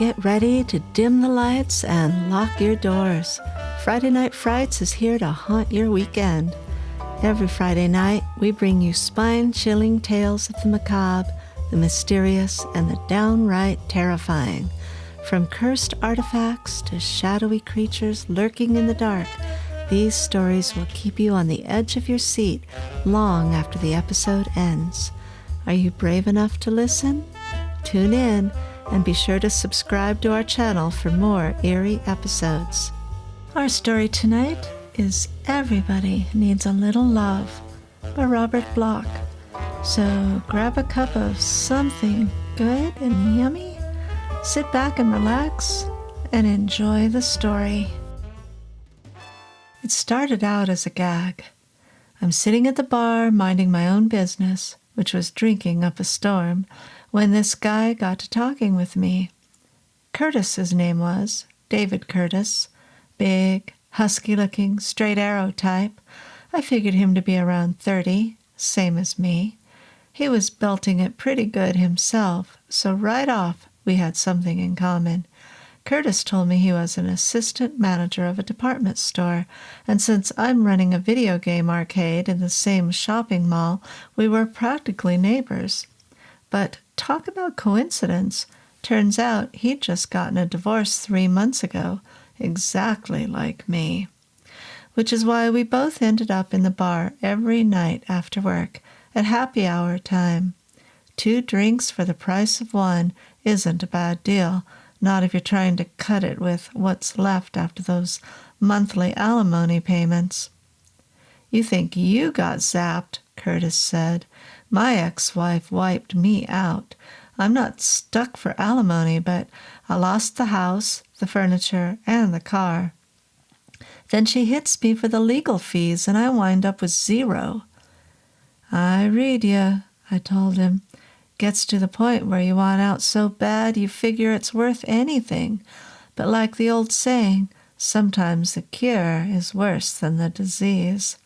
get ready to dim the lights and lock your doors. Friday Night Frights is here to haunt your weekend. Every Friday night, we bring you spine-chilling tales of the macabre, the mysterious, and the downright terrifying. From cursed artifacts to shadowy creatures lurking in the dark, these stories will keep you on the edge of your seat long after the episode ends. Are you brave enough to listen? Tune in and be sure to subscribe to our channel for more eerie episodes. Our story tonight is Everybody Needs a Little Love by Robert Bloch. So grab a cup of something good and yummy, sit back and relax, and enjoy the story. It started out as a gag. I'm sitting at the bar minding my own business, which was drinking up a storm, when this guy got to talking with me. Curtis, his name was, David Curtis. Big, husky-looking, straight arrow type. I figured him to be around 30, same as me. He was belting it pretty good himself, so right off we had something in common. Curtis told me he was an assistant manager of a department store, and since I'm running a video game arcade in the same shopping mall, we were practically neighbors. But talk about coincidence. Turns out he'd just gotten a divorce 3 months ago, exactly like me. Which is why we both ended up in the bar every night after work, at happy hour time. 2 drinks for the price of 1 isn't a bad deal, not if you're trying to cut it with what's left after those monthly alimony payments. "You think you got zapped," Curtis said. "My ex-wife wiped me out. I'm not stuck for alimony, but I lost the house, the furniture, and the car. Then she hits me for the legal fees, and I wind up with 0. "I read ya," I told him. "Gets to the point where you want out so bad you figure it's worth anything. But like the old saying, sometimes the cure is worse than the disease."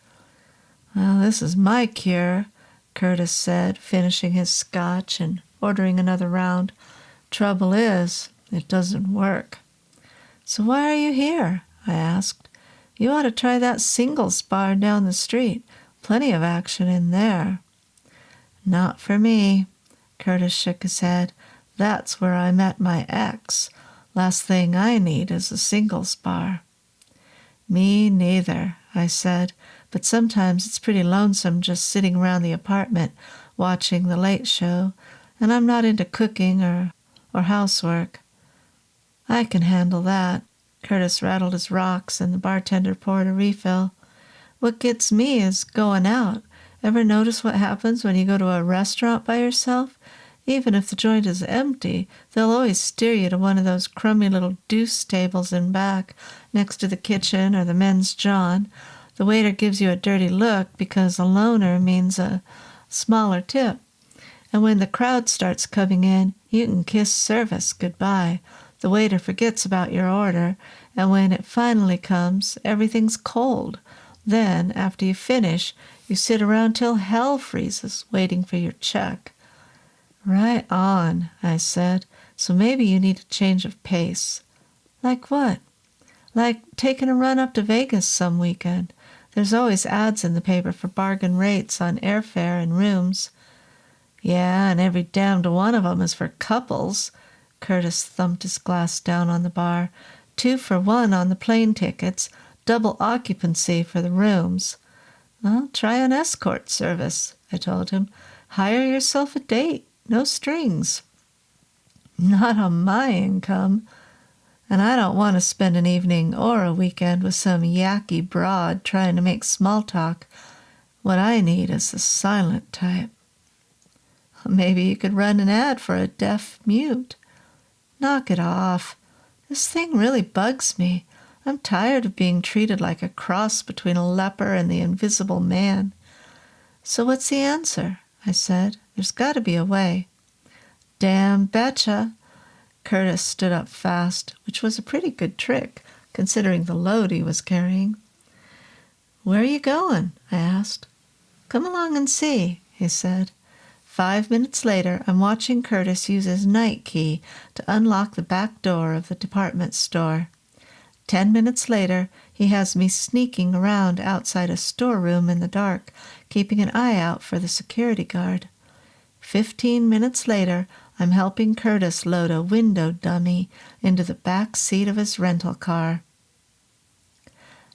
"Well, this is my cure," Curtis said, finishing his scotch and ordering another round. "Trouble is, it doesn't work." "So why are you here?" I asked. "You ought to try that singles bar down the street. Plenty of action in there." "Not for me." Curtis shook his head. "That's where I met my ex. Last thing I need is a singles bar." "Me neither," I said, "but sometimes it's pretty lonesome just sitting around the apartment watching the late show, and I'm not into cooking or housework." "I can handle that." Curtis rattled his rocks, and the bartender poured a refill. "What gets me is going out. Ever notice what happens when you go to a restaurant by yourself? Even if the joint is empty, they'll always steer you to one of those crummy little deuce tables in back, next to the kitchen or the men's john. The waiter gives you a dirty look because a loner means a smaller tip. And when the crowd starts coming in, you can kiss service goodbye. The waiter forgets about your order, and when it finally comes, everything's cold. Then, after you finish, you sit around till hell freezes, waiting for your check." "Right on," I said. "So maybe you need a change of pace." "Like what?" "Like taking a run up to Vegas some weekend. There's always ads in the paper for bargain rates on airfare and rooms." "Yeah, and every damned one of 'em is for couples." Curtis thumped his glass down on the bar. 2 for 1 on the plane tickets, double occupancy for the rooms." "Well, try an escort service," I told him. "Hire yourself a date. No strings." "Not on my income. And I don't want to spend an evening or a weekend with some yacky broad trying to make small talk. What I need is the silent type." "Maybe you could run an ad for a deaf mute." "Knock it off. This thing really bugs me. I'm tired of being treated like a cross between a leper and the invisible man." "So what's the answer?" I said. "There's got to be a way." "Damn betcha." Curtis stood up fast, which was a pretty good trick, considering the load he was carrying. "Where are you going?" I asked. "Come along and see," he said. 5 minutes later, I'm watching Curtis use his night key to unlock the back door of the department store. 10 minutes later, he has me sneaking around outside a storeroom in the dark, keeping an eye out for the security guard. 15 minutes later, I'm helping Curtis load a window dummy into the back seat of his rental car.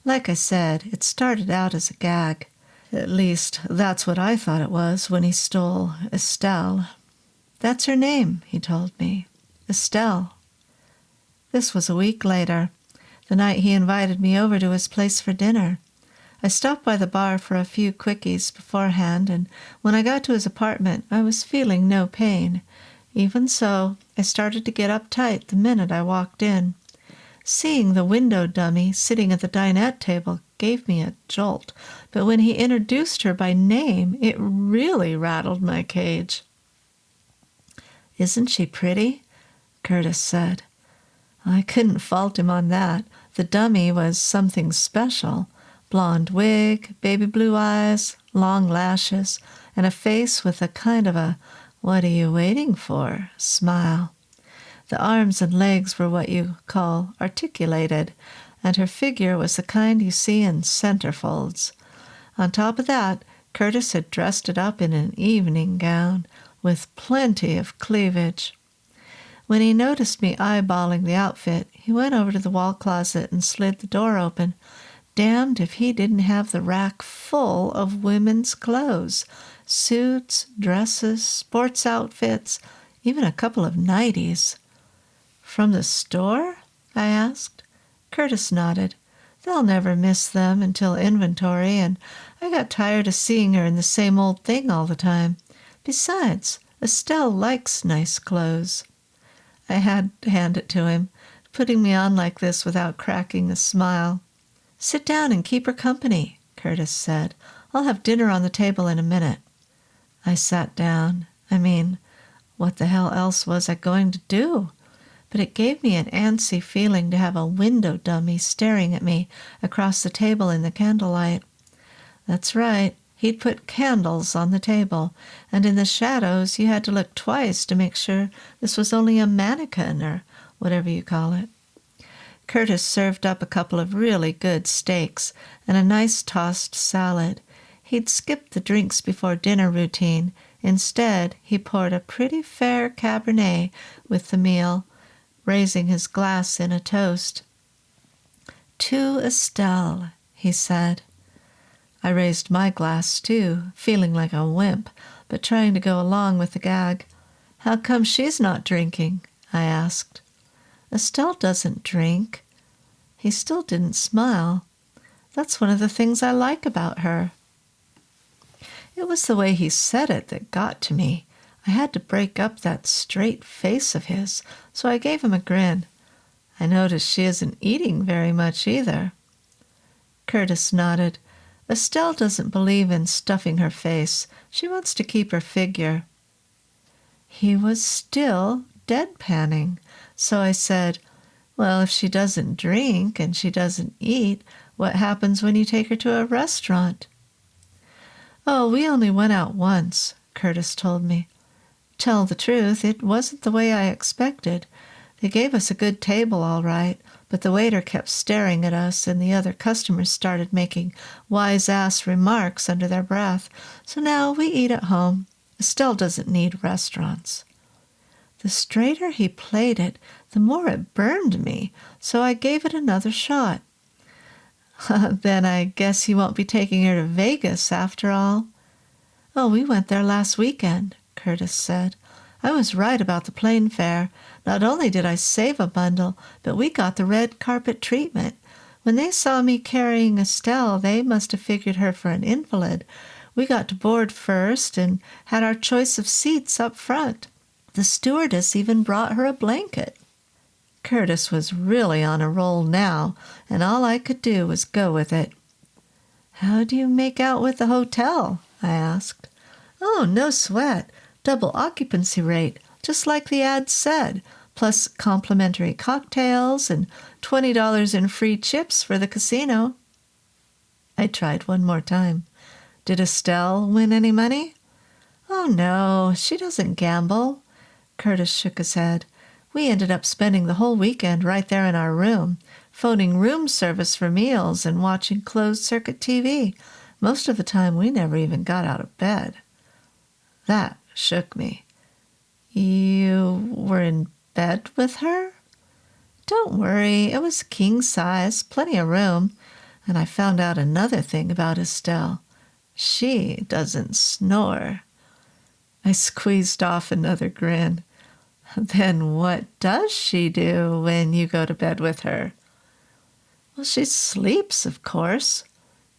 Like I said, it started out as a gag. At least, that's what I thought it was when he stole Estelle. That's her name, he told me. Estelle. This was a week later, the night he invited me over to his place for dinner. I stopped by the bar for a few quickies beforehand, and when I got to his apartment, I was feeling no pain. Even so, I started to get uptight the minute I walked in. Seeing the window dummy sitting at the dinette table gave me a jolt, but when he introduced her by name, it really rattled my cage. "Isn't she pretty?" Curtis said. I couldn't fault him on that. The dummy was something special. Blonde wig, baby blue eyes, long lashes, and a face with a kind of a "what are you waiting for" smile. The arms and legs were what you call articulated, and her figure was the kind you see in centerfolds. On top of that, Curtis had dressed it up in an evening gown with plenty of cleavage. When he noticed me eyeballing the outfit, he went over to the wall closet and slid the door open. Damned if he didn't have the rack full of women's clothes, suits, dresses, sports outfits, even a couple of nighties. "From the store?" I asked. Curtis nodded. "They'll never miss them until inventory, and I got tired of seeing her in the same old thing all the time. Besides, Estelle likes nice clothes." I had to hand it to him, putting me on like this without cracking a smile. "Sit down and keep her company," Curtis said. "I'll have dinner on the table in a minute." I sat down. What the hell else was I going to do? But it gave me an antsy feeling to have a window dummy staring at me across the table in the candlelight. That's right, he'd put candles on the table, and in the shadows you had to look twice to make sure this was only a mannequin, or whatever you call it. Curtis served up a couple of really good steaks and a nice tossed salad. He'd skipped the drinks before dinner routine. Instead, he poured a pretty fair Cabernet with the meal, raising his glass in a toast. "To Estelle," he said. I raised my glass, too, feeling like a wimp, but trying to go along with the gag. "How come she's not drinking?" I asked. "Estelle doesn't drink." He still didn't smile. "That's one of the things I like about her." It was the way he said it that got to me. I had to break up that straight face of his, so I gave him a grin. "I notice she isn't eating very much either." Curtis nodded. "Estelle doesn't believe in stuffing her face. She wants to keep her figure." He was still deadpanning, so I said, "Well, if she doesn't drink and she doesn't eat, what happens when you take her to a restaurant?" "Oh, we only went out once," Curtis told me. Tell the truth, it wasn't the way I expected. They gave us a good table all right, but the waiter kept staring at us, and the other customers started making wise-ass remarks under their breath. So now we eat at home. Estelle doesn't need restaurants. The straighter he played it, the more it burned me, so I gave it another shot. "Then I guess you won't be taking her to Vegas after all?" "Oh, we went there last weekend," Curtis said. "I was right about the plane fare. Not only did I save a bundle, but we got the red carpet treatment. When they saw me carrying Estelle, they must have figured her for an invalid. We got to board first and had our choice of seats up front. The stewardess even brought her a blanket." Curtis was really on a roll now, and all I could do was go with it. "How do you make out with the hotel?" I asked. "Oh, no sweat. Double occupancy rate, just like the ad said, plus complimentary cocktails and $20 in free chips for the casino." I tried one more time. "Did Estelle win any money?" Oh, no, she doesn't gamble. Curtis shook his head. We ended up spending the whole weekend right there in our room, phoning room service for meals and watching closed-circuit TV. Most of the time, we never even got out of bed. That shook me. You were in bed with her? Don't worry, it was king size, plenty of room. And I found out another thing about Estelle. She doesn't snore. I squeezed off another grin. Then what does she do when you go to bed with her? Well, she sleeps, of course.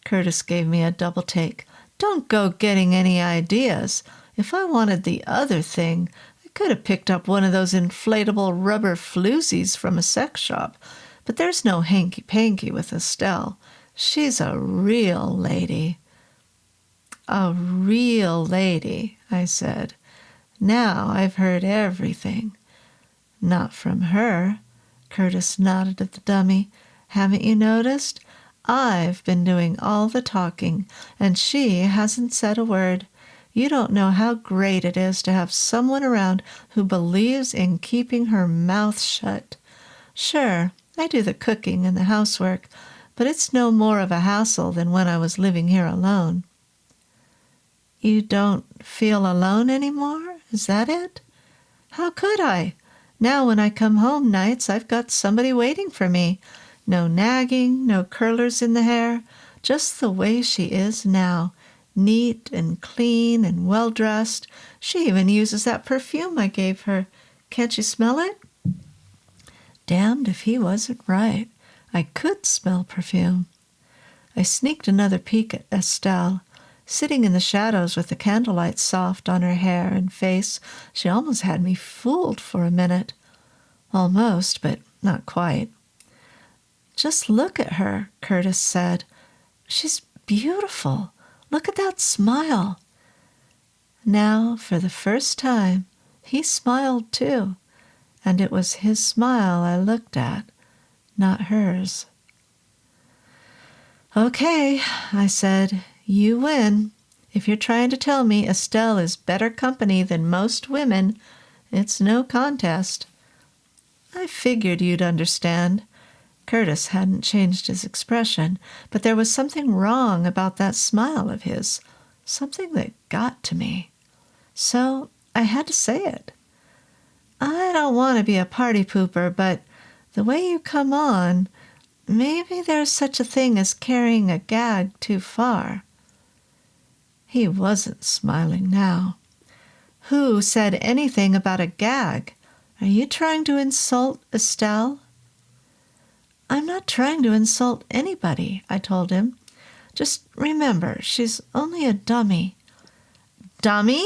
Curtis gave me a double take. Don't go getting any ideas. If I wanted the other thing, I could have picked up one of those inflatable rubber floozies from a sex shop. But there's no hanky-panky with Estelle. She's a real lady. A real lady, I said. Now I've heard everything. Not from her. Curtis nodded at the dummy. Haven't you noticed? I've been doing all the talking, and she hasn't said a word. You don't know how great it is to have someone around who believes in keeping her mouth shut. Sure, I do the cooking and the housework, but it's no more of a hassle than when I was living here alone. You don't feel alone anymore? Is that it? How could I? Now when I come home nights, I've got somebody waiting for me. No nagging, no curlers in the hair, just the way she is now, neat and clean and well-dressed. She even uses that perfume I gave her. Can't you smell it? Damned if he wasn't right. I could smell perfume. I sneaked another peek at Estelle. Sitting in the shadows with the candlelight soft on her hair and face, she almost had me fooled for a minute. Almost, but not quite. Just look at her, Curtis said. She's beautiful. Look at that smile. Now, for the first time, he smiled too, and it was his smile I looked at, not hers. Okay, I said. You win. If you're trying to tell me Estelle is better company than most women, it's no contest. I figured you'd understand. Curtis hadn't changed his expression, but there was something wrong about that smile of his, something that got to me. So I had to say it. I don't want to be a party pooper, but the way you come on, maybe there's such a thing as carrying a gag too far. He wasn't smiling now. Who said anything about a gag? Are you trying to insult Estelle? I'm not trying to insult anybody, I told him. Just remember, she's only a dummy. Dummy?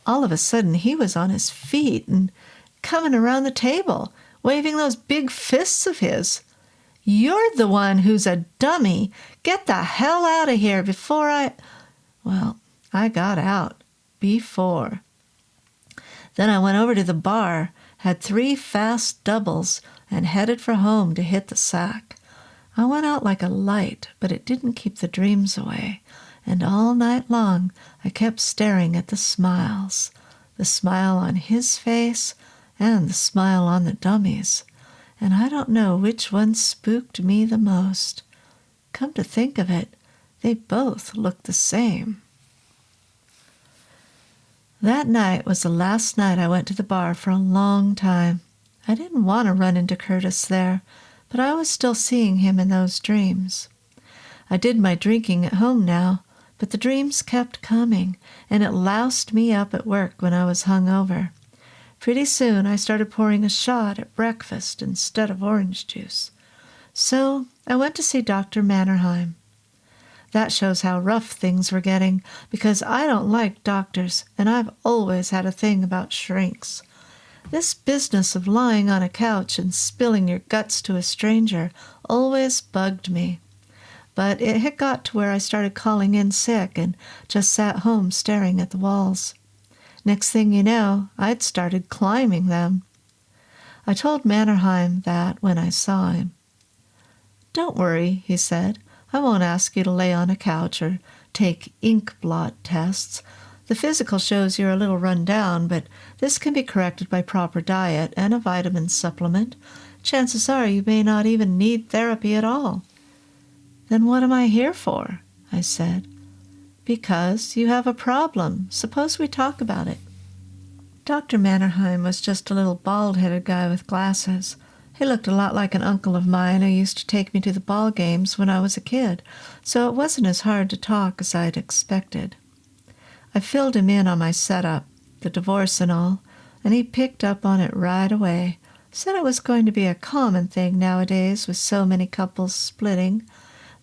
All of a sudden, he was on his feet and coming around the table, waving those big fists of his. You're the one who's a dummy. Get the hell out of here before I... Well, I got out. Before. Then I went over to the bar, had 3 fast doubles, and headed for home to hit the sack. I went out like a light, but it didn't keep the dreams away, and all night long I kept staring at the smiles, the smile on his face and the smile on the dummy's, and I don't know which one spooked me the most. Come to think of it, they both looked the same. That night was the last night I went to the bar for a long time. I didn't want to run into Curtis there, but I was still seeing him in those dreams. I did my drinking at home now, but the dreams kept coming, and it loused me up at work when I was hungover. Pretty soon I started pouring a shot at breakfast instead of orange juice. So I went to see Dr. Mannerheim. That shows how rough things were getting, because I don't like doctors, and I've always had a thing about shrinks. This business of lying on a couch and spilling your guts to a stranger always bugged me. But it had got to where I started calling in sick and just sat home staring at the walls. Next thing you know, I'd started climbing them. I told Mannerheim that when I saw him. "Don't worry," he said. "I won't ask you to lay on a couch or take ink blot tests. The physical shows you're a little run down, but this can be corrected by proper diet and a vitamin supplement. Chances are you may not even need therapy at all." "Then what am I here for?" I said. "Because you have a problem. Suppose we talk about it." Dr. Mannerheim was just a little bald-headed guy with glasses. He looked a lot like an uncle of mine who used to take me to the ball games when I was a kid, so it wasn't as hard to talk as I'd expected. I filled him in on my setup, the divorce and all, and he picked up on it right away. Said it was going to be a common thing nowadays with so many couples splitting.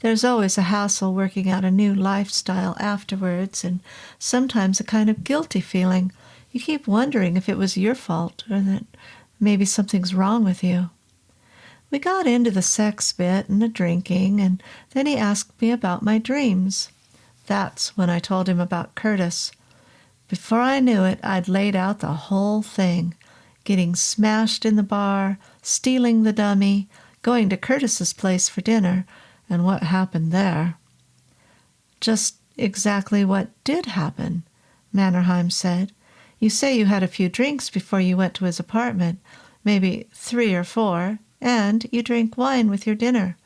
There's always a hassle working out a new lifestyle afterwards, and sometimes a kind of guilty feeling. You keep wondering if it was your fault or that maybe something's wrong with you. We got into the sex bit and the drinking, and then he asked me about my dreams. That's when I told him about Curtis. Before I knew it, I'd laid out the whole thing. Getting smashed in the bar, stealing the dummy, going to Curtis's place for dinner, and what happened there. "Just exactly what did happen," Mannerheim said. "You say you had a few drinks before you went to his apartment, maybe 3 or 4, and you drank wine with your dinner."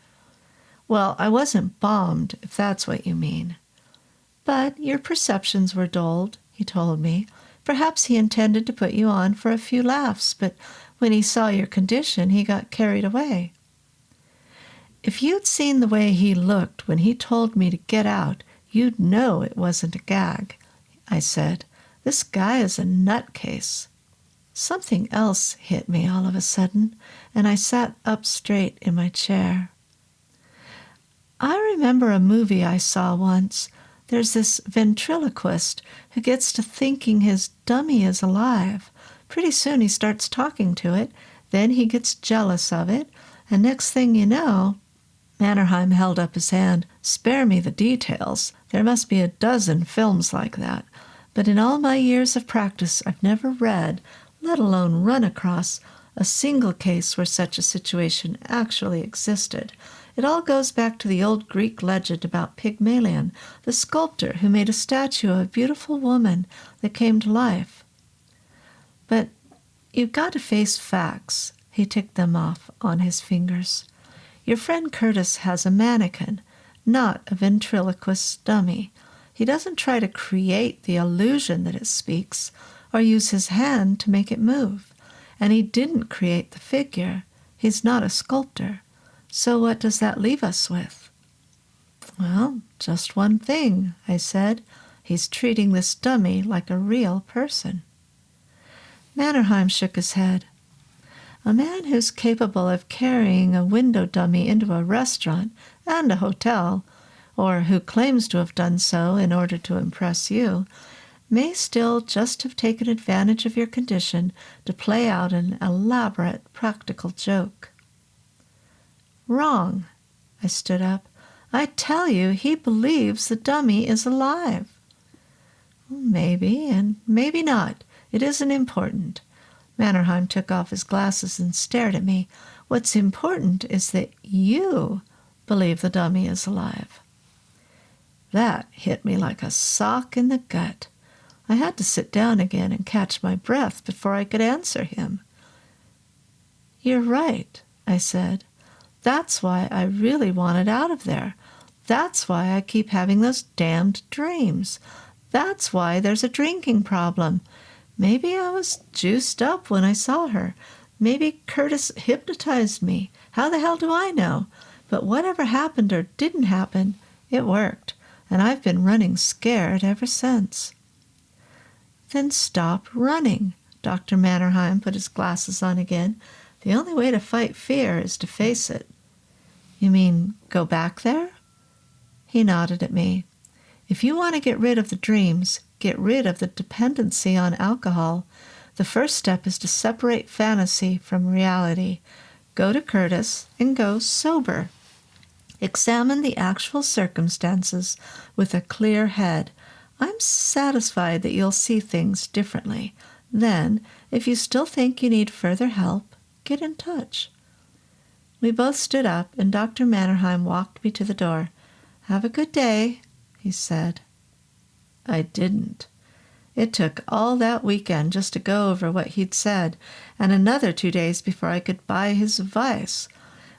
"Well, I wasn't bombed, if that's what you mean." "But your perceptions were dulled," he told me. "Perhaps he intended to put you on for a few laughs, but when he saw your condition, he got carried away." "If you'd seen the way he looked when he told me to get out, you'd know it wasn't a gag," I said. "This guy is a nutcase." Something else hit me all of a sudden, and I sat up straight in my chair. "I remember a movie I saw once. There's this ventriloquist who gets to thinking his dummy is alive. Pretty soon he starts talking to it, then he gets jealous of it, and next thing you know—" Mannerheim held up his hand. "Spare me the details. There must be a dozen films like that. But in all my years of practice, I've never read, let alone run across, a single case where such a situation actually existed. It all goes back to the old Greek legend about Pygmalion, the sculptor who made a statue of a beautiful woman that came to life. But you've got to face facts." He ticked them off on his fingers. "Your friend Curtis has a mannequin, not a ventriloquist dummy. He doesn't try to create the illusion that it speaks or use his hand to make it move. And he didn't create the figure. He's not a sculptor. So what does that leave us with?" "Well, just one thing," I said. "He's treating this dummy like a real person." Mannerheim shook his head. "A man who's capable of carrying a window dummy into a restaurant and a hotel, or who claims to have done so in order to impress you, may still just have taken advantage of your condition to play out an elaborate practical joke." "Wrong." I stood up. "I tell you, he believes the dummy is alive." "Maybe, and maybe not. It isn't important." Mannerheim took off his glasses and stared at me. "What's important is that you believe the dummy is alive." That hit me like a sock in the gut. I had to sit down again and catch my breath before I could answer him. "You're right," I said. "That's why I really wanted out of there. That's why I keep having those damned dreams. That's why there's a drinking problem. Maybe I was juiced up when I saw her. Maybe Curtis hypnotized me. How the hell do I know? But whatever happened or didn't happen, it worked, and I've been running scared ever since." "Then stop running." Dr. Mannerheim put his glasses on again. "The only way to fight fear is to face it." "You mean go back there?" He nodded at me. "If you want to get rid of the dreams, get rid of the dependency on alcohol. The first step is to separate fantasy from reality. Go to Curtis and go sober. Examine the actual circumstances with a clear head. I'm satisfied that you'll see things differently. Then, if you still think you need further help, get in touch." We both stood up, and Dr. Mannerheim walked me to the door. "Have a good day," he said. I didn't. It took all that weekend just to go over what he'd said, and another 2 days before I could buy his advice.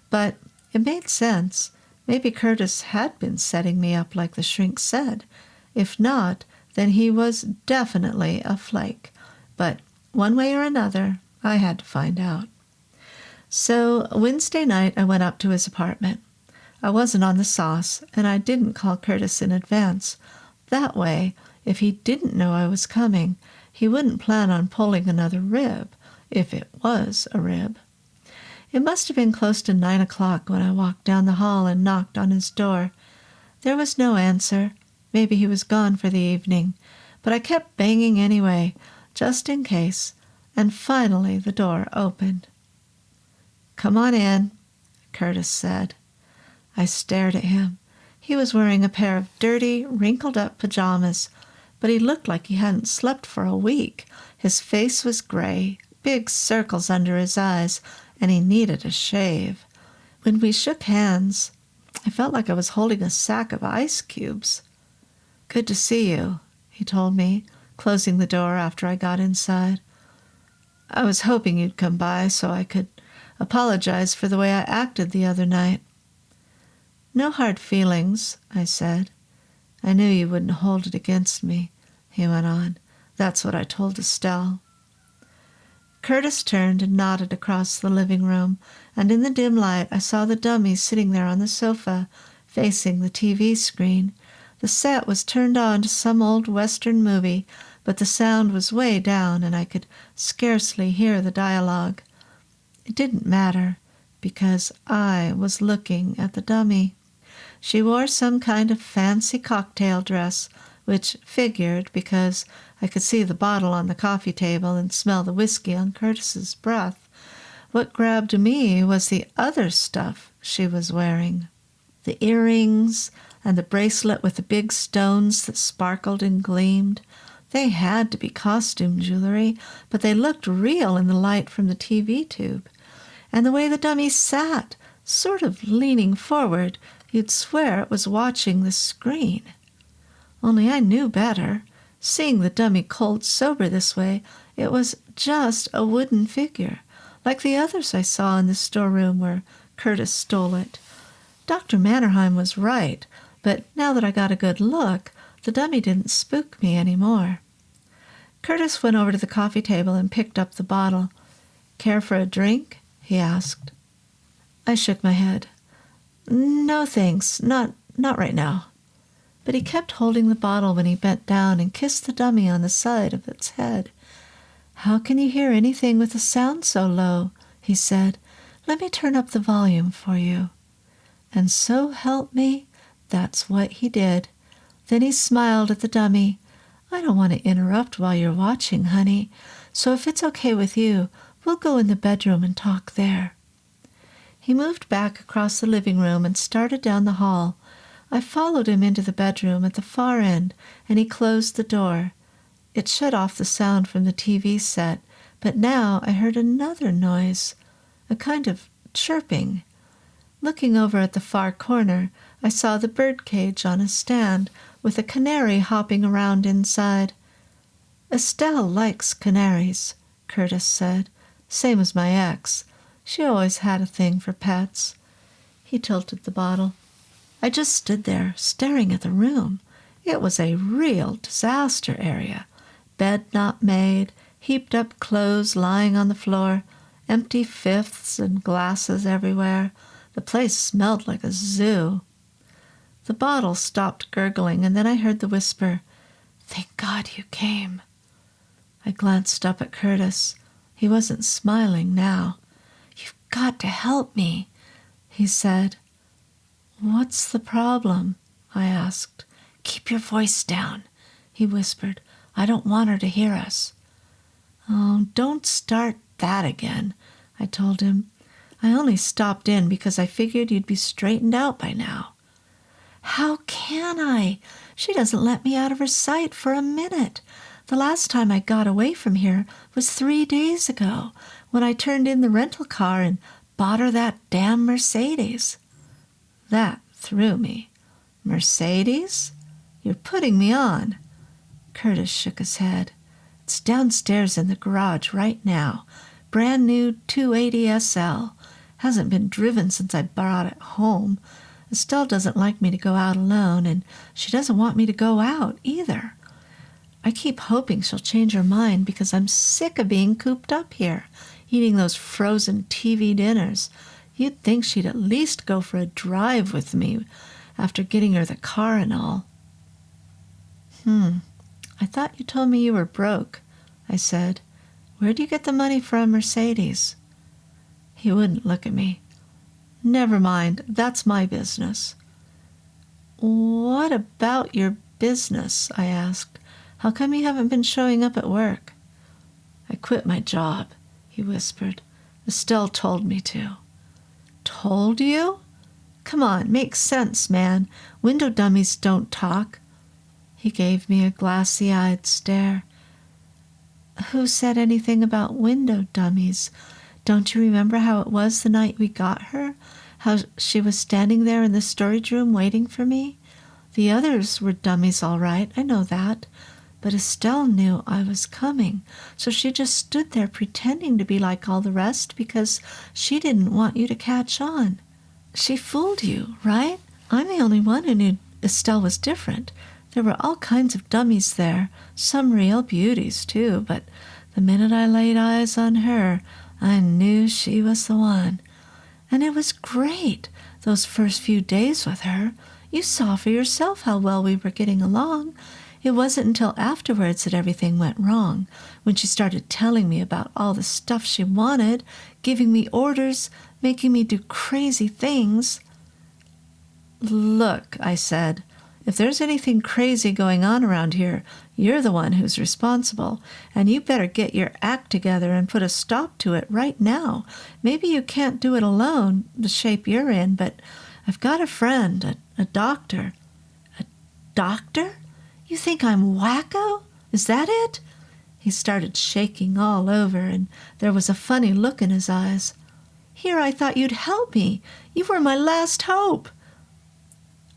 But it made sense. Maybe Curtis had been setting me up like the shrink said. If not, then he was definitely a flake. But one way or another, I had to find out. So Wednesday night, I went up to his apartment. I wasn't on the sauce, and I didn't call Curtis in advance. That way, if he didn't know I was coming, he wouldn't plan on pulling another rib, if it was a rib. It must have been close to 9 o'clock when I walked down the hall and knocked on his door. There was no answer. Maybe he was gone for the evening, but I kept banging anyway, just in case, and finally the door opened. "Come on in," Curtis said. I stared at him. He was wearing a pair of dirty, wrinkled-up pajamas, but he looked like he hadn't slept for a week. His face was gray, big circles under his eyes, and he needed a shave. When we shook hands, I felt like I was holding a sack of ice cubes. "Good to see you," he told me, closing the door after I got inside. "I was hoping you'd come by so I could apologize for the way I acted the other night." "No hard feelings," I said. "I knew you wouldn't hold it against me," he went on. "That's what I told Estelle." Curtis turned and nodded across the living room, and in the dim light I saw the dummy sitting there on the sofa, facing the TV screen. The set was turned on to some old Western movie, but the sound was way down and I could scarcely hear the dialogue. It didn't matter, because I was looking at the dummy. She wore some kind of fancy cocktail dress, which figured because I could see the bottle on the coffee table and smell the whiskey on Curtis's breath. What grabbed me was the other stuff she was wearing. The earrings and the bracelet with the big stones that sparkled and gleamed. They had to be costume jewelry, but they looked real in the light from the TV tube. And the way the dummy sat, sort of leaning forward, you'd swear it was watching the screen. Only I knew better. Seeing the dummy cold sober this way, it was just a wooden figure, like the others I saw in the storeroom where Curtis stole it. Dr. Mannerheim was right, but now that I got a good look, the dummy didn't spook me anymore. Curtis went over to the coffee table and picked up the bottle. "Care for a drink?" he asked. I shook my head. "No, thanks. Not right now." But he kept holding the bottle when he bent down and kissed the dummy on the side of its head. "How can you hear anything with the sound so low?" he said. "Let me turn up the volume for you." And so help me, that's what he did. Then he smiled at the dummy. "I don't want to interrupt while you're watching, honey, so if it's okay with you, we'll go in the bedroom and talk there." He moved back across the living room and started down the hall. I followed him into the bedroom at the far end, and he closed the door. It shut off the sound from the TV set, but now I heard another noise, a kind of chirping. Looking over at the far corner, I saw the bird cage on a stand, with a canary hopping around inside. "Estelle likes canaries," Curtis said. "Same as my ex. She always had a thing for pets." He tilted the bottle. I just stood there, staring at the room. It was a real disaster area. Bed not made, heaped up clothes lying on the floor, empty fifths and glasses everywhere. The place smelled like a zoo. The bottle stopped gurgling, and then I heard the whisper, "Thank God you came." I glanced up at Curtis. He wasn't smiling now. "You've got to help me," he said. "What's the problem?" I asked. "Keep your voice down," he whispered. "I don't want her to hear us." "Oh, don't start that again," I told him. "I only stopped in because I figured you'd be straightened out by now." "How can I? She doesn't let me out of her sight for a minute. The last time I got away from here was 3 days ago, when I turned in the rental car and bought her that damn Mercedes." That threw me. "Mercedes? You're putting me on." Curtis shook his head. It's downstairs in the garage right now. Brand new 280 SL. Hasn't been driven since I brought it home. Estelle doesn't like me to go out alone, and she doesn't want me to go out either. I keep hoping she'll change her mind because I'm sick of being cooped up here, eating those frozen TV dinners. You'd think she'd at least go for a drive with me after getting her the car and all. I thought you told me you were broke, I said. Where'd you get the money from Mercedes? He wouldn't look at me. Never mind, that's my business. What about your business? I asked. How come you haven't been showing up at work? I quit my job, he whispered. Estelle told me to. Told you? Come on, make sense, man. Window dummies don't talk. He gave me a glassy-eyed stare. Who said anything about window dummies? Don't you remember how it was the night we got her? How she was standing there in the storage room waiting for me? The others were dummies all right, I know that. But Estelle knew I was coming, so she just stood there pretending to be like all the rest because she didn't want you to catch on. She fooled you, right? I'm the only one who knew Estelle was different. There were all kinds of dummies there, some real beauties, too, but the minute I laid eyes on her, I knew she was the one. And it was great, those first few days with her. You saw for yourself how well we were getting along. It wasn't until afterwards that everything went wrong, when she started telling me about all the stuff she wanted, giving me orders, making me do crazy things. Look, I said, if there's anything crazy going on around here, you're the one who's responsible, and you better get your act together and put a stop to it right now. Maybe you can't do it alone, the shape you're in, but I've got a friend, a doctor. A doctor? You think I'm wacko? Is that it? He started shaking all over, and there was a funny look in his eyes. Here, I thought you'd help me. You were my last hope.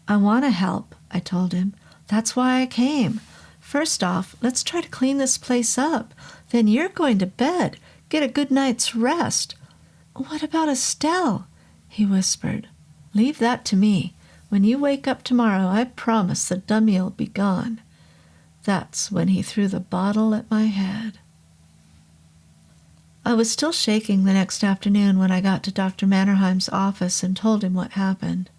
I want to help, I told him. That's why I came. First off, let's try to clean this place up. Then you're going to bed. Get a good night's rest. What about Estelle? He whispered. Leave that to me. When you wake up tomorrow, I promise the dummy'll be gone. That's when he threw the bottle at my head. I was still shaking the next afternoon when I got to Dr. Mannerheim's office and told him what happened.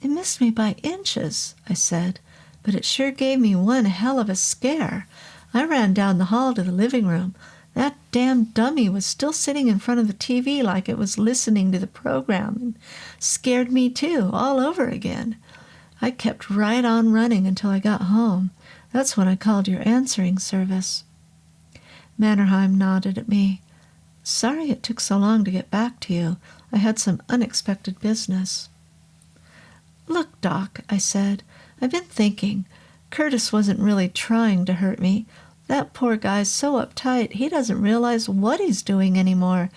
It missed me by inches, I said, but it sure gave me one hell of a scare. I ran down the hall to the living room. That damn dummy was still sitting in front of the TV like it was listening to the program, and scared me too, all over again. I kept right on running until I got home. That's when I called your answering service. Mannerheim nodded at me. Sorry it took so long to get back to you. I had some unexpected business. Look, Doc, I said, I've been thinking. Curtis wasn't really trying to hurt me. That poor guy's so uptight, he doesn't realize what he's doing anymore.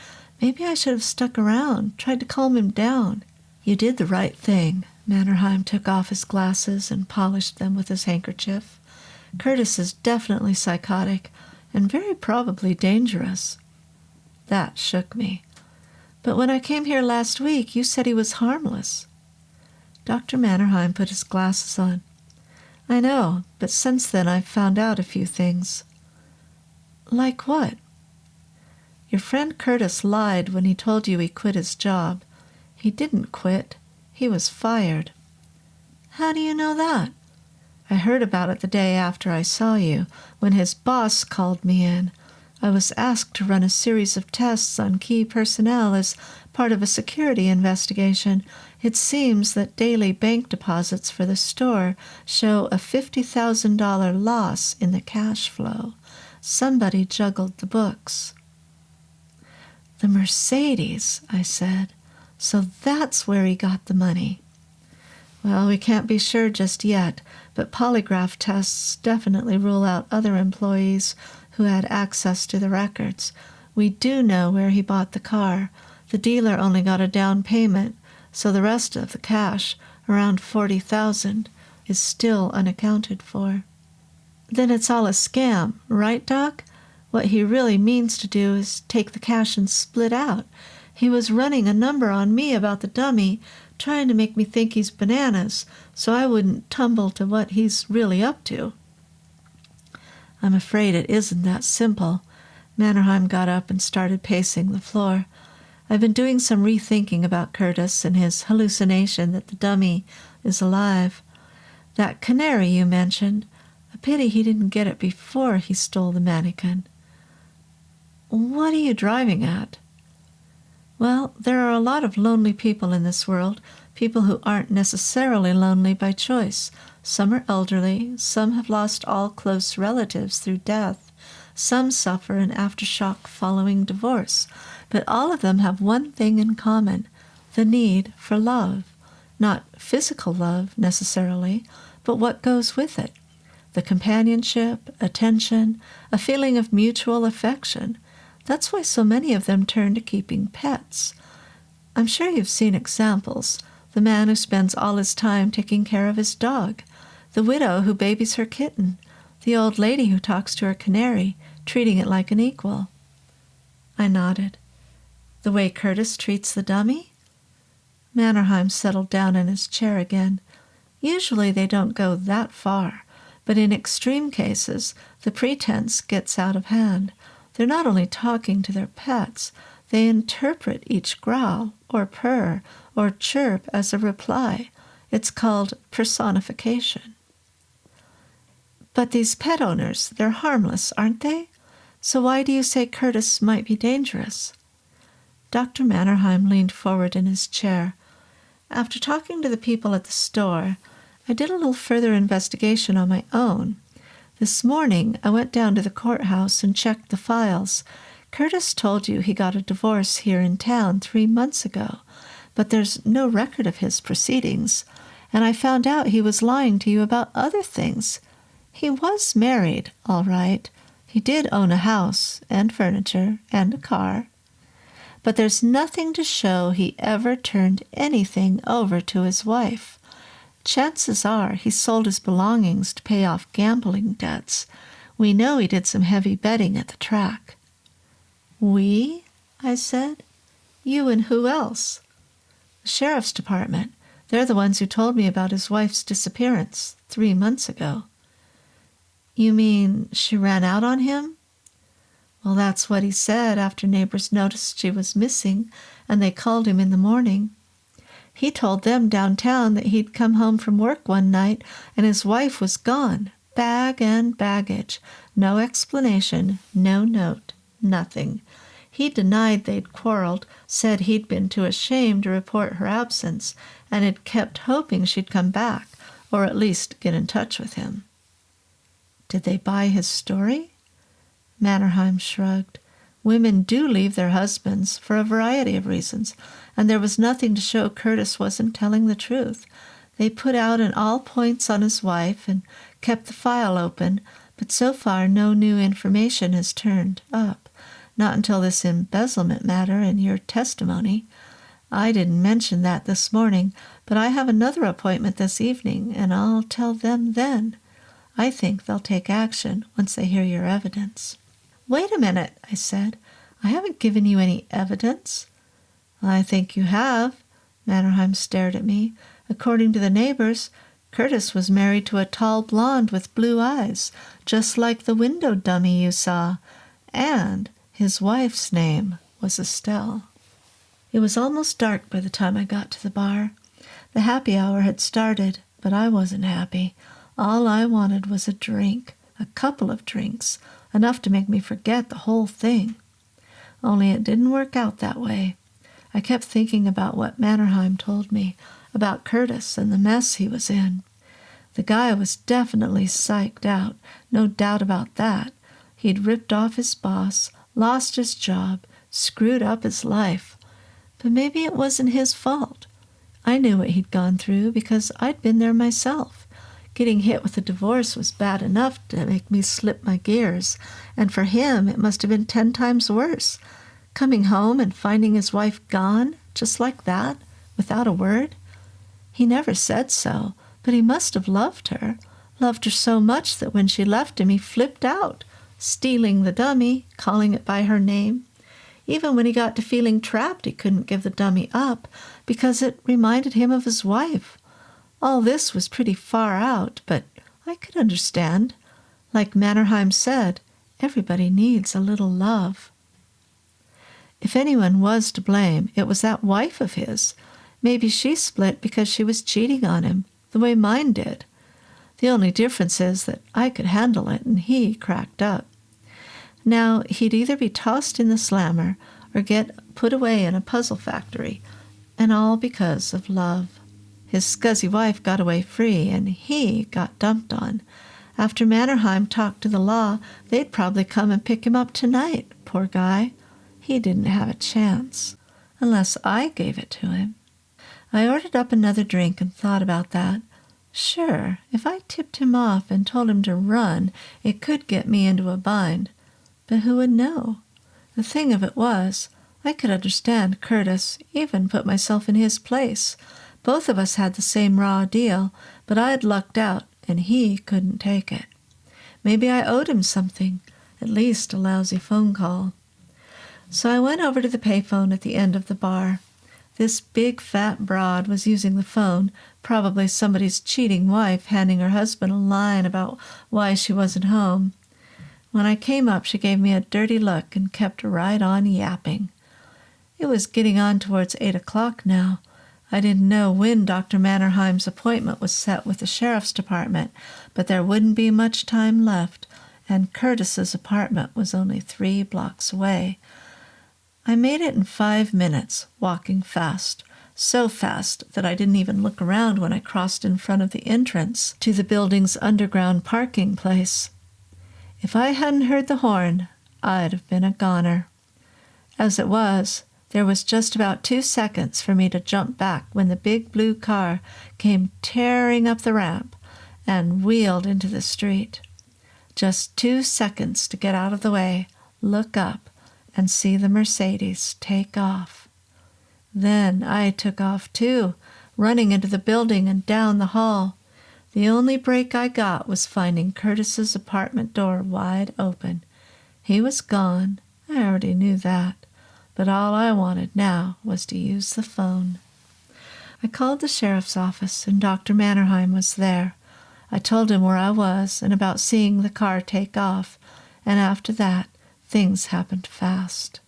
Maybe I should have stuck around, tried to calm him down. You did the right thing. Mannerheim took off his glasses and polished them with his handkerchief. Curtis is definitely psychotic and very probably dangerous. That shook me. But when I came here last week, you said he was harmless. Dr. Mannerheim put his glasses on. I know, but since then I've found out a few things. Like what? Your friend Curtis lied when he told you he quit his job. He didn't quit. He was fired. How do you know that? I heard about it the day after I saw you, when his boss called me in. I was asked to run a series of tests on key personnel as part of a security investigation. It seems that daily bank deposits for the store show a $50,000 loss in the cash flow. Somebody juggled the books. The Mercedes, I said. So that's where he got the money. Well, we can't be sure just yet, but polygraph tests definitely rule out other employees who had access to the records. We do know where he bought the car. The dealer only got a down payment, so the rest of the cash, around $40,000, is still unaccounted for. Then it's all a scam, right, Doc? What he really means to do is take the cash and split out. He was running a number on me about the dummy, trying to make me think he's bananas, so I wouldn't tumble to what he's really up to. I'm afraid it isn't that simple. Mannerheim got up and started pacing the floor. I've been doing some rethinking about Curtis and his hallucination that the dummy is alive. That canary you mentioned, a pity he didn't get it before he stole the mannequin. What are you driving at? Well, there are a lot of lonely people in this world, people who aren't necessarily lonely by choice. Some are elderly, some have lost all close relatives through death, some suffer an aftershock following divorce, but all of them have one thing in common, the need for love. Not physical love, necessarily, but what goes with it. The companionship, attention, a feeling of mutual affection. That's why so many of them turn to keeping pets. I'm sure you've seen examples. The man who spends all his time taking care of his dog, the widow who babies her kitten, the old lady who talks to her canary, treating it like an equal. I nodded. The way Curtis treats the dummy? Mannerheim settled down in his chair again. Usually they don't go that far, but in extreme cases, the pretense gets out of hand. They're not only talking to their pets, they interpret each growl or purr or chirp as a reply. It's called personification. But these pet owners, they're harmless, aren't they? So why do you say Curtis might be dangerous? Dr. Mannerheim leaned forward in his chair. After talking to the people at the store, I did a little further investigation on my own. This morning, I went down to the courthouse and checked the files. Curtis told you he got a divorce here in town 3 months ago, but there's no record of his proceedings, and I found out he was lying to you about other things. He was married, all right. He did own a house and furniture and a car, but there's nothing to show he ever turned anything over to his wife. Chances are he sold his belongings to pay off gambling debts. We know he did some heavy betting at the track. We? I said. You and who else? The sheriff's department. They're the ones who told me about his wife's disappearance 3 months ago. You mean she ran out on him? Well, that's what he said after neighbors noticed she was missing, and they called him in the morning. He told them downtown that he'd come home from work one night and his wife was gone, bag and baggage. No explanation, no note, nothing. He denied they'd quarreled, said he'd been too ashamed to report her absence, and had kept hoping she'd come back, or at least get in touch with him. Did they buy his story? Mannerheim shrugged. Women do leave their husbands for a variety of reasons, and there was nothing to show Curtis wasn't telling the truth. They put out an all points on his wife and kept the file open, but so far no new information has turned up. Not until this embezzlement matter and your testimony. I didn't mention that this morning, but I have another appointment this evening, and I'll tell them then. I think they'll take action once they hear your evidence. Wait a minute, I said. I haven't given you any evidence. I think you have. Mannerheim stared at me. According to the neighbors, Curtis was married to a tall blonde with blue eyes, just like the window dummy you saw, and his wife's name was Estelle. It was almost dark by the time I got to the bar. The happy hour had started, but I wasn't happy. All I wanted was a drink, a couple of drinks, enough to make me forget the whole thing. Only it didn't work out that way. I kept thinking about what Mannerheim told me, about Curtis and the mess he was in. The guy was definitely psyched out, no doubt about that. He'd ripped off his boss, lost his job, screwed up his life. But maybe it wasn't his fault. I knew what he'd gone through because I'd been there myself. Getting hit with a divorce was bad enough to make me slip my gears, and for him it must have been 10 times worse. Coming home and finding his wife gone, just like that, without a word. He never said so, but he must have loved her Loved her so much that when she left him, he flipped out, stealing the dummy, calling it by her name. Even when he got to feeling trapped, he couldn't give the dummy up because it reminded him of his wife. All this was pretty far out, but I could understand. Like Mannerheim said, everybody needs a little love. If anyone was to blame, it was that wife of his. Maybe she split because she was cheating on him, the way mine did. The only difference is that I could handle it and he cracked up. Now, he'd either be tossed in the slammer or get put away in a puzzle factory, and all because of love. His scuzzy wife got away free, and he got dumped on. After Mannerheim talked to the law, they'd probably come and pick him up tonight, poor guy. He didn't have a chance, unless I gave it to him. I ordered up another drink and thought about that. Sure, if I tipped him off and told him to run, it could get me into a bind. But who would know? The thing of it was, I could understand Curtis, even put myself in his place. Both of us had the same raw deal, but I had lucked out, and he couldn't take it. Maybe I owed him something, at least a lousy phone call. So I went over to the payphone at the end of the bar. This big fat broad was using the phone, probably somebody's cheating wife handing her husband a line about why she wasn't home. When I came up, she gave me a dirty look and kept right on yapping. It was getting on towards 8 o'clock now. I didn't know when Dr. Mannerheim's appointment was set with the sheriff's department, but there wouldn't be much time left, and Curtis's apartment was only 3 blocks away. I made it in 5 minutes, walking fast, so fast that I didn't even look around when I crossed in front of the entrance to the building's underground parking place. If I hadn't heard the horn, I'd have been a goner. As it was, there was just about 2 seconds for me to jump back when the big blue car came tearing up the ramp and wheeled into the street. Just 2 seconds to get out of the way, look up, and see the Mercedes take off. Then I took off too, running into the building and down the hall. The only break I got was finding Curtis's apartment door wide open. He was gone. I already knew that. But all I wanted now was to use the phone. I called the sheriff's office, and Dr. Mannerheim was there. I told him where I was and about seeing the car take off, and after that, things happened fast.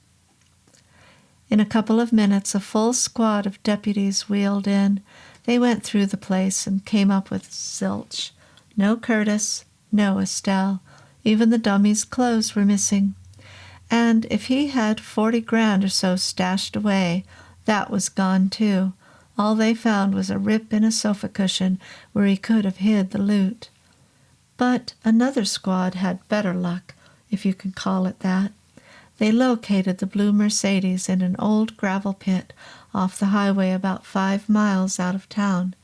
In a couple of minutes, a full squad of deputies wheeled in. They went through the place and came up with zilch. No Curtis, no Estelle. Even the dummy's clothes were missing. And if he had 40 grand or so stashed away, that was gone too. All they found was a rip in a sofa cushion where he could have hid the loot. But another squad had better luck, if you can call it that. They located the blue Mercedes in an old gravel pit off the highway about 5 miles out of town.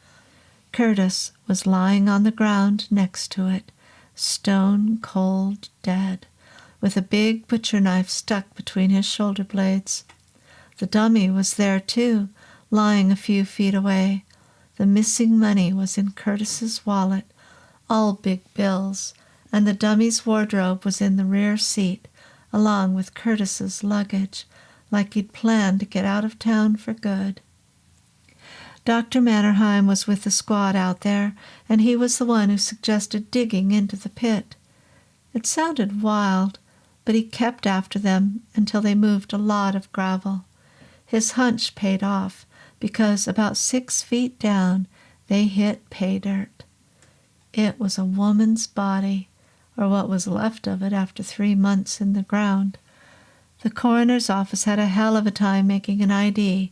Curtis was lying on the ground next to it, stone cold dead, with a big butcher knife stuck between his shoulder blades. The dummy was there too, lying a few feet away. The missing money was in Curtis's wallet, all big bills, and the dummy's wardrobe was in the rear seat, along with Curtis's luggage, like he'd planned to get out of town for good. Dr. Mannerheim was with the squad out there, and he was the one who suggested digging into the pit. It sounded wild, but he kept after them until they moved a lot of gravel. His hunch paid off, because about 6 feet down they hit pay dirt. It was a woman's body, or what was left of it after 3 months in the ground. The coroner's office had a hell of a time making an ID,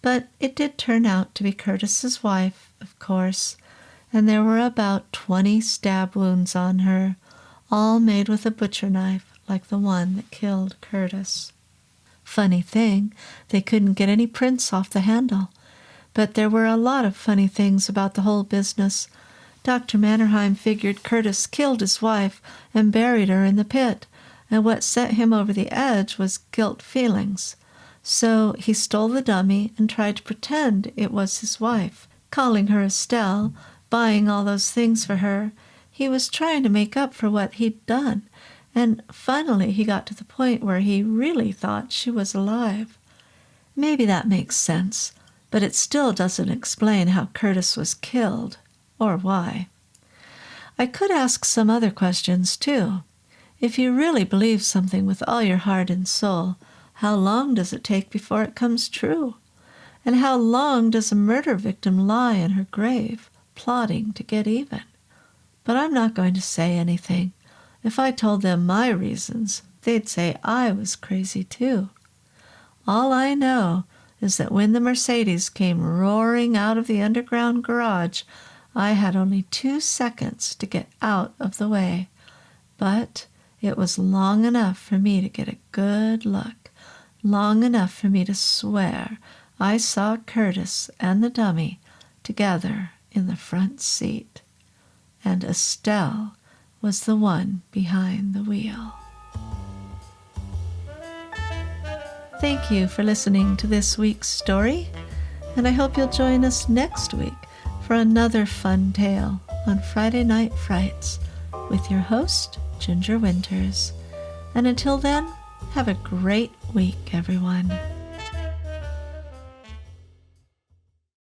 but it did turn out to be Curtis's wife, of course, and there were about 20 stab wounds on her, all made with a butcher knife like the one that killed Curtis. Funny thing, they couldn't get any prints off the handle, but there were a lot of funny things about the whole business. Dr. Mannerheim figured Curtis killed his wife and buried her in the pit, and what set him over the edge was guilt feelings. So he stole the dummy and tried to pretend it was his wife, calling her Estelle, buying all those things for her, He was trying to make up for what he'd done, and finally he got to the point where he really thought she was alive. Maybe that makes sense, but it still doesn't explain how Curtis was killed, or why. I could ask some other questions, too. If you really believe something with all your heart and soul, how long does it take before it comes true? And how long does a murder victim lie in her grave, plotting to get even? But I'm not going to say anything. If I told them my reasons, they'd say I was crazy, too. All I know is that when the Mercedes came roaring out of the underground garage, I had only 2 seconds to get out of the way. But it was long enough for me to get a good look, long enough for me to swear I saw Curtis and the dummy together in the front seat. And Estelle was the one behind the wheel. Thank you for listening to this week's story, and I hope you'll join us next week for another fun tale on Friday Night Frights with your host, Ginger Winters. And until then, have a great week, everyone.